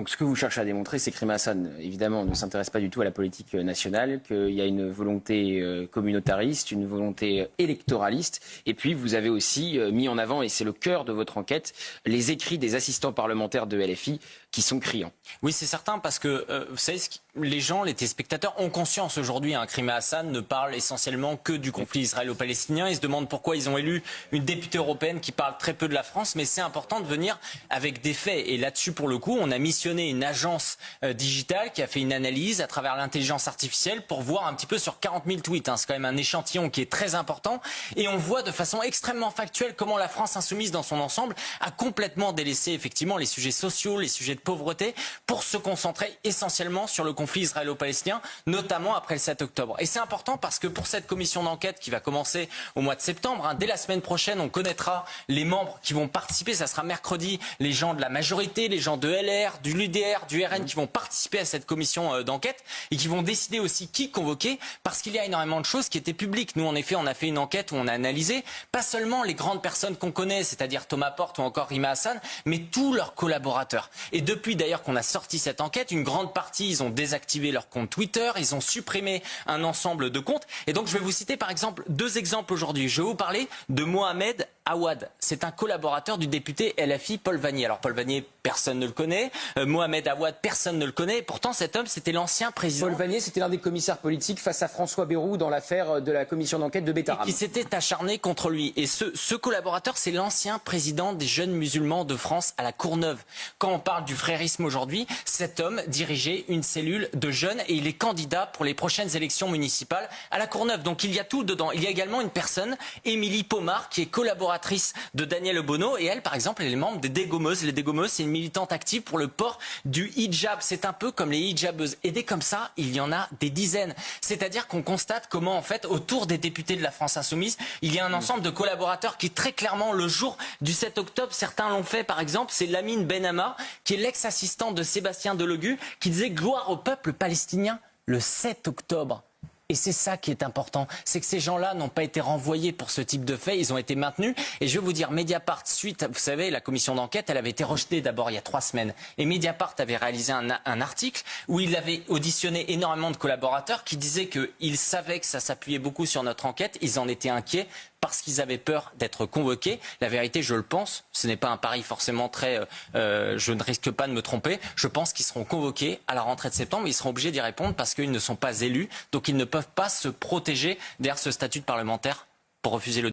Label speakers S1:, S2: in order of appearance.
S1: Donc ce que vous cherchez à démontrer, c'est que Rima Hassan, évidemment, ne s'intéresse pas du tout à la politique nationale, qu'il y a une volonté communautariste, une volonté électoraliste. Et puis vous avez aussi mis en avant, et c'est le cœur de votre enquête, les écrits des assistants parlementaires de LFI qui sont criants.
S2: Oui, c'est certain, parce que vous savez, les gens, les téléspectateurs ont conscience aujourd'hui que Rima Hassan ne parle essentiellement que du conflit israélo-palestinien. Ils se demandent pourquoi ils ont élu une députée européenne qui parle très peu de la France, mais c'est important de venir avec des faits. Et là-dessus, pour le coup, on a missionné une agence digitale qui a fait une analyse à travers l'intelligence artificielle pour voir un petit peu sur 40 000 tweets. C'est quand même un échantillon qui est très important. Et on voit de façon extrêmement factuelle comment la France insoumise dans son ensemble a complètement délaissé effectivement les sujets sociaux, les sujets de pauvreté, pour se concentrer essentiellement sur le conflit israélo-palestinien, notamment après le 7 octobre. Et c'est important parce que pour cette commission d'enquête qui va commencer au mois de septembre, dès la semaine prochaine, on connaîtra les membres qui vont participer. Ça sera mercredi, les gens de la majorité, les gens de LR, du LUDR, du RN qui vont participer à cette commission d'enquête et qui vont décider aussi qui convoquer, parce qu'il y a énormément de choses qui étaient publiques. Nous, en effet, on a fait une enquête où on a analysé pas seulement les grandes personnes qu'on connaît, c'est-à-dire Thomas Porte ou encore Rima Hassan, mais tous leurs collaborateurs. Et depuis d'ailleurs qu'on a sorti cette enquête, une grande partie, ils ont désactivé leur compte Twitter, ils ont supprimé un ensemble de comptes. Et donc je vais vous citer par exemple deux exemples aujourd'hui. Je vais vous parler de Mohamed Awad. C'est un collaborateur du député LFI Paul Vannier. Alors Paul Vannier, personne ne le connaît. Mohamed Awad, personne ne le connaît. Pourtant cet homme, c'était l'ancien président.
S1: Paul Vannier, c'était l'un des commissaires politiques face à François Bayrou dans l'affaire de la commission d'enquête de Bétarab.
S2: Qui s'était acharné contre lui. Et ce collaborateur, c'est l'ancien président des jeunes musulmans de France à la Courneuve. Quand on parle du frérisme aujourd'hui, cet homme dirigeait une cellule de jeunes et il est candidat pour les prochaines élections municipales à la Courneuve. Donc il y a tout dedans. Il y a également une personne, Émilie Pomar, qui est collaboratrice de Daniel Obono, et elle, par exemple, elle est membre des Dégommeuses. Les Dégommeuses, c'est une militante active pour le port du hijab. C'est un peu comme les hijabeuses. Et des comme ça, il y en a des dizaines. C'est-à-dire qu'on constate comment, en fait, autour des députés de la France Insoumise, il y a un ensemble de collaborateurs qui, très clairement, le jour du 7 octobre, certains l'ont fait, par exemple, c'est Lamine Benhamma, qui est l'ex-assistant de Sébastien Delogu, qui disait gloire au peuple palestinien le 7 octobre. Et c'est ça qui est important, c'est que ces gens-là n'ont pas été renvoyés pour ce type de fait, ils ont été maintenus. Et je vais vous dire, Mediapart, suite, vous savez, la commission d'enquête, elle avait été rejetée d'abord il y a 3 semaines. Et Mediapart avait réalisé un article où il avait auditionné énormément de collaborateurs qui disaient qu'ils savaient que ça s'appuyait beaucoup sur notre enquête, ils en étaient inquiets parce qu'ils avaient peur d'être convoqués. La vérité, je le pense, ce n'est pas un pari forcément très... je ne risque pas de me tromper. Je pense qu'ils seront convoqués à la rentrée de septembre, mais ils seront obligés d'y répondre parce qu'ils ne sont pas élus, donc ils ne peuvent pas se protéger derrière ce statut de parlementaire pour refuser le